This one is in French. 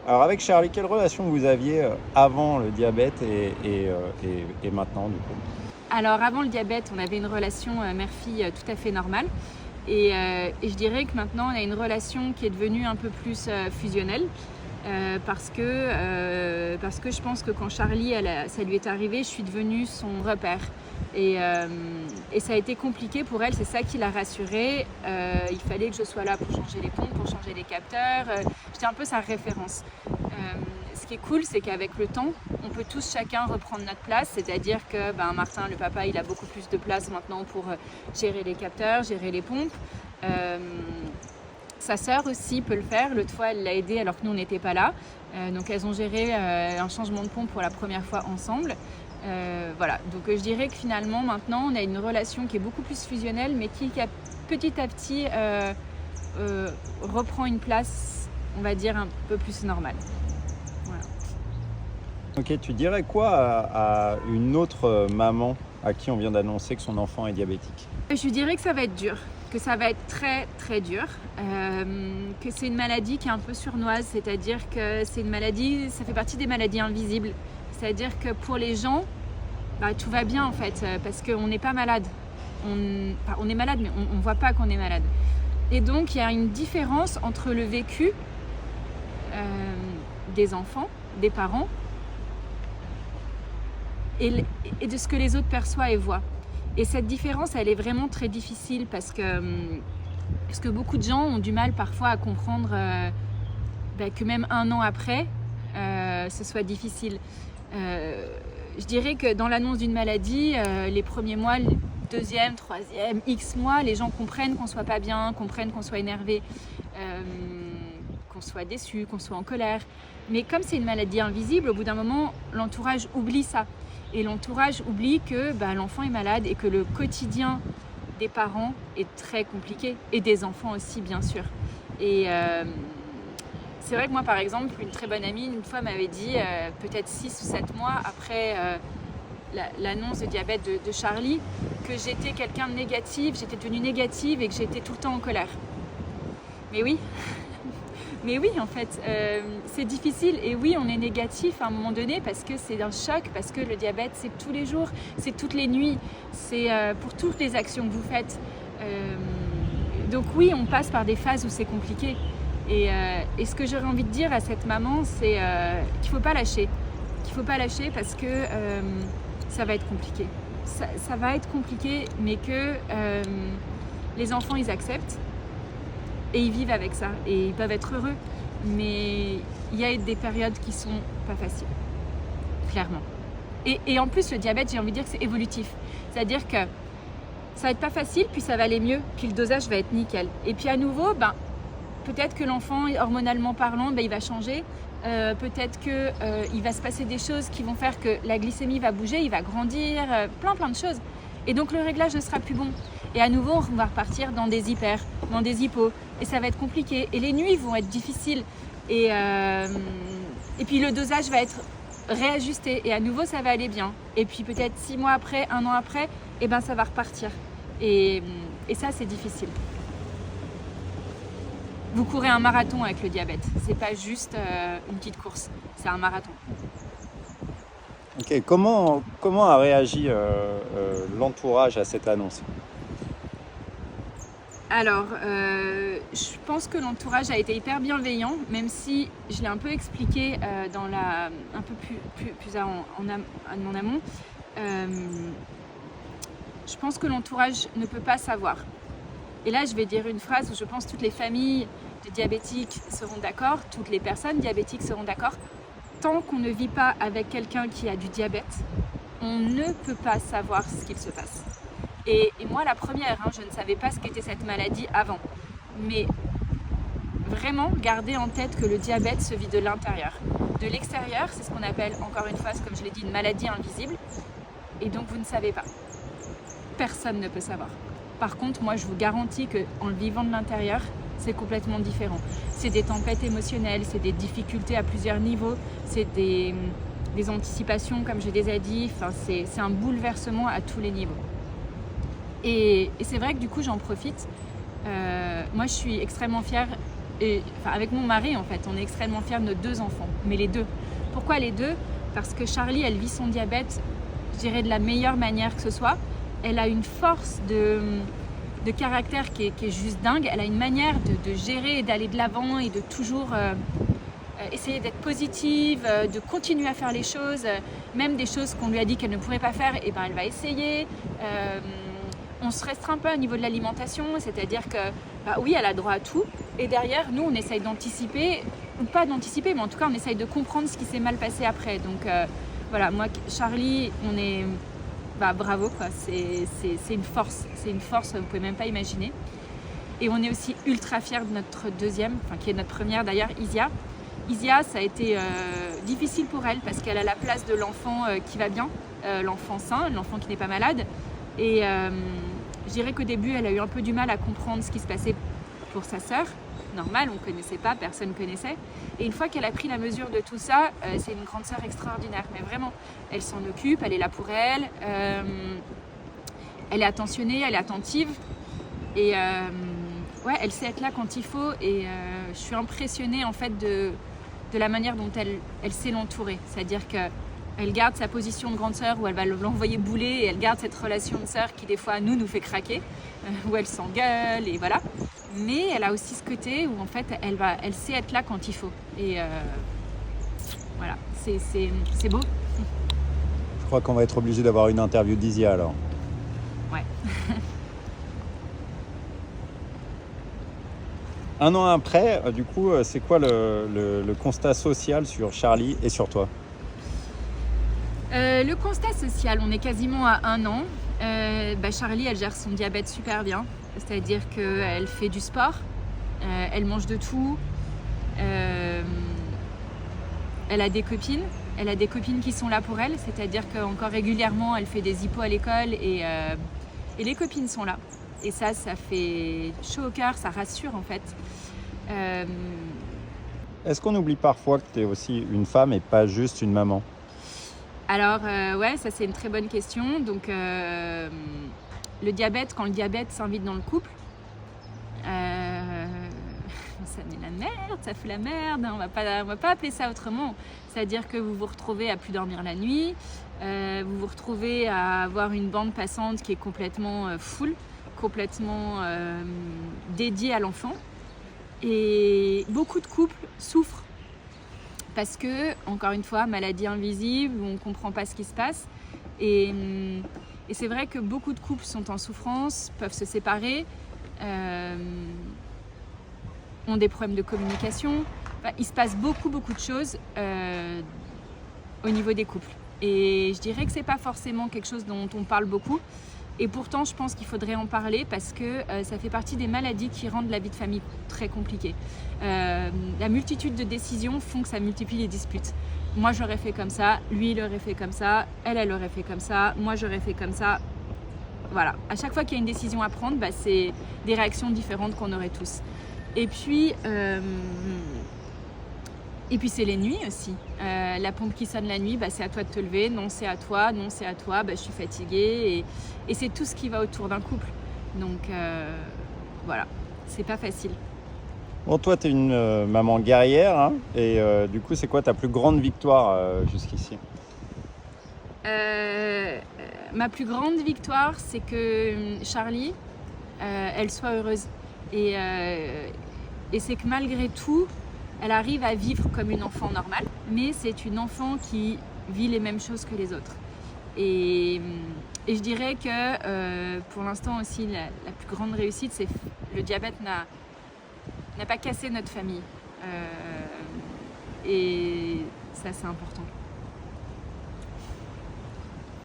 Alors avec Charlie, quelle relation vous aviez avant le diabète et maintenant du coup? Alors avant le diabète, on avait une relation mère-fille tout à fait normale. Et je dirais que maintenant, on a une relation qui est devenue un peu plus fusionnelle. Parce que je pense que quand Charlie, ça lui est arrivé, je suis devenue son repère. Et ça a été compliqué pour elle, c'est ça qui l'a rassurée. Il fallait que je sois là pour changer les pompes, pour changer les capteurs. J'étais un peu sa référence. Ce qui est cool, c'est qu'avec le temps, on peut tous chacun reprendre notre place. C'est-à-dire que Martin, le papa, il a beaucoup plus de place maintenant pour gérer les capteurs, gérer les pompes. Sa sœur aussi peut le faire. L'autre fois, elle l'a aidé alors que nous, on n'était pas là. Donc, elles ont géré un changement de pompe pour la première fois ensemble. Voilà. Donc, je dirais que finalement, maintenant, on a une relation qui est beaucoup plus fusionnelle, mais qui petit à petit reprend une place, on va dire, un peu plus normale. Voilà. Ok, tu dirais quoi à une autre maman à qui on vient d'annoncer que son enfant est diabétique? Je dirais que ça va être dur, que ça va être très très dur, que c'est une maladie qui est un peu sournoise, c'est-à-dire que c'est une maladie, ça fait partie des maladies invisibles. C'est-à-dire que pour les gens, tout va bien en fait, parce qu'on n'est pas malade. On est malade, mais on ne voit pas qu'on est malade. Et donc il y a une différence entre le vécu des enfants, des parents, et de ce que les autres perçoivent et voient. Et cette différence, elle est vraiment très difficile parce que beaucoup de gens ont du mal parfois à comprendre que même un an après, ce soit difficile. Je dirais que dans l'annonce d'une maladie, les premiers mois, deuxième, troisième, X mois, les gens comprennent qu'on soit pas bien, comprennent qu'on soit énervé, qu'on soit déçu, qu'on soit en colère. Mais comme c'est une maladie invisible, au bout d'un moment, l'entourage oublie ça. Et l'entourage oublie que l'enfant est malade et que le quotidien des parents est très compliqué. Et des enfants aussi, bien sûr. Et c'est vrai que moi, par exemple, une très bonne amie, une fois, m'avait dit, peut-être 6 ou 7 mois après l'annonce de diabète de Charlie, que j'étais quelqu'un de négatif, j'étais devenue négative et que j'étais tout le temps en colère. Mais oui. Mais oui, en fait, c'est difficile. Et oui, on est négatif à un moment donné parce que c'est un choc, parce que le diabète, c'est tous les jours, c'est toutes les nuits, c'est pour toutes les actions que vous faites. Donc oui, on passe par des phases où c'est compliqué. Et ce que j'aurais envie de dire à cette maman, c'est qu'il ne faut pas lâcher. Qu'il ne faut pas lâcher parce que ça va être compliqué. Ça va être compliqué, mais que les enfants, ils acceptent. Et ils vivent avec ça, et ils peuvent être heureux. Mais il y a des périodes qui sont pas faciles, clairement. Et en plus, le diabète, j'ai envie de dire que c'est évolutif. C'est-à-dire que ça va être pas facile, puis ça va aller mieux, puis le dosage va être nickel. Et puis à nouveau, peut-être que l'enfant, hormonalement parlant, il va changer. Peut-être qu'il va se passer des choses qui vont faire que la glycémie va bouger, il va grandir, plein de choses. Et donc le réglage ne sera plus bon. Et à nouveau, on va repartir dans des hyper, dans des hypos. Et ça va être compliqué. Et les nuits vont être difficiles. Et puis le dosage va être réajusté. Et à nouveau, ça va aller bien. Et puis peut-être 6 mois après, 1 an après, ça va repartir. Et ça, c'est difficile. Vous courez un marathon avec le diabète. C'est pas juste une petite course. C'est un marathon. Ok, comment a réagi l'entourage à cette annonce? Alors, je pense que l'entourage a été hyper bienveillant, même si je l'ai un peu expliqué un peu plus en amont. Je pense que l'entourage ne peut pas savoir. Et là, je vais dire une phrase où je pense que toutes les familles de diabétiques seront d'accord, toutes les personnes diabétiques seront d'accord. Tant qu'on ne vit pas avec quelqu'un qui a du diabète, on ne peut pas savoir ce qu'il se passe. Et moi, la première, je ne savais pas ce qu'était cette maladie avant. Mais vraiment, gardez en tête que le diabète se vit de l'intérieur. De l'extérieur, c'est ce qu'on appelle, encore une fois, comme je l'ai dit, une maladie invisible. Et donc, vous ne savez pas. Personne ne peut savoir. Par contre, moi, je vous garantis qu'en le vivant de l'intérieur, c'est complètement différent. C'est des tempêtes émotionnelles, c'est des difficultés à plusieurs niveaux, c'est des anticipations, comme je les ai dit. C'est un bouleversement à tous les niveaux. Et c'est vrai que du coup, j'en profite. Moi, je suis extrêmement fière avec mon mari, en fait, on est extrêmement fiers de nos 2 enfants, mais les 2. Pourquoi les 2? Parce que Charlie, elle vit son diabète, je dirais, de la meilleure manière que ce soit. Elle a une force de caractère qui est juste dingue. Elle a une manière de gérer et d'aller de l'avant et de toujours essayer d'être positive, de continuer à faire les choses, même des choses qu'on lui a dit qu'elle ne pourrait pas faire, et ben elle va essayer. On se restreint pas au niveau de l'alimentation, c'est-à-dire que oui, elle a droit à tout, et derrière, nous, on essaye d'anticiper, ou pas d'anticiper, mais en tout cas, on essaye de comprendre ce qui s'est mal passé après. Donc voilà, moi, Charlie, on est... bravo, quoi. C'est une force, vous pouvez même pas imaginer. Et on est aussi ultra fiers de notre deuxième, qui est notre première d'ailleurs, Isia. Isia, ça a été difficile pour elle parce qu'elle a la place de l'enfant qui va bien, l'enfant sain, l'enfant qui n'est pas malade. Et je dirais qu'au début, elle a eu un peu du mal à comprendre ce qui se passait pour sa sœur. Normal, on ne connaissait pas, personne ne connaissait. Et une fois qu'elle a pris la mesure de tout ça, c'est une grande sœur extraordinaire. Mais vraiment, elle s'en occupe, elle est là pour elle. Elle est attentionnée, elle est attentive. Et elle sait être là quand il faut. Et je suis impressionnée en fait de la manière dont elle sait l'entourer. C'est-à-dire qu'elle garde sa position de grande sœur où elle va l'envoyer bouler, et elle garde cette relation de sœur qui des fois nous fait craquer, où elle s'engueule et voilà. Mais elle a aussi ce côté où en fait elle sait être là quand il faut. Et voilà, c'est beau. Je crois qu'on va être obligé d'avoir une interview d'Isia alors. Ouais. 1 an après, du coup, c'est quoi le constat social sur Charlie et sur toi? Le constat social, on est quasiment à 1 an. Charlie, elle gère son diabète super bien. C'est-à-dire qu'elle fait du sport, elle mange de tout, elle a des copines. Elle a des copines qui sont là pour elle. C'est-à-dire qu'encore régulièrement, elle fait des hippos à l'école et les copines sont là. Et ça fait chaud au cœur, ça rassure en fait. Est-ce qu'on oublie parfois que tu es aussi une femme et pas juste une maman? Alors ça c'est une très bonne question. Donc le diabète, quand le diabète s'invite dans le couple, ça met la merde, ça fout la merde, on va pas appeler ça autrement. C'est-à-dire que vous vous retrouvez à plus dormir la nuit, vous vous retrouvez à avoir une bande passante qui est complètement full, complètement dédiée à l'enfant. Et beaucoup de couples souffrent parce que, encore une fois, maladie invisible, on ne comprend pas ce qui se passe. Et c'est vrai que beaucoup de couples sont en souffrance, peuvent se séparer, ont des problèmes de communication. Enfin, il se passe beaucoup de choses au niveau des couples. Et je dirais que ce n'est pas forcément quelque chose dont on parle beaucoup. Et pourtant, je pense qu'il faudrait en parler parce que ça fait partie des maladies qui rendent la vie de famille très compliquée. La multitude de décisions font que ça multiplie les disputes. Moi, j'aurais fait comme ça, lui, il aurait fait comme ça, elle aurait fait comme ça, moi, j'aurais fait comme ça. Voilà. À chaque fois qu'il y a une décision à prendre, c'est des réactions différentes qu'on aurait tous. Et puis c'est les nuits aussi. La pompe qui sonne la nuit, c'est à toi de te lever. Non, c'est à toi. Non, c'est à toi. Je suis fatiguée. Et c'est tout ce qui va autour d'un couple. Donc voilà, c'est pas facile. Bon, toi, tu es une maman guerrière. Hein, et du coup, c'est quoi ta plus grande victoire jusqu'ici? Ma plus grande victoire, c'est que Charlie, elle soit heureuse. Et c'est que malgré tout, elle arrive à vivre comme une enfant normale, mais c'est une enfant qui vit les mêmes choses que les autres. Et je dirais que pour l'instant aussi, la plus grande réussite, c'est le diabète n'a pas cassé notre famille. Et ça, c'est important.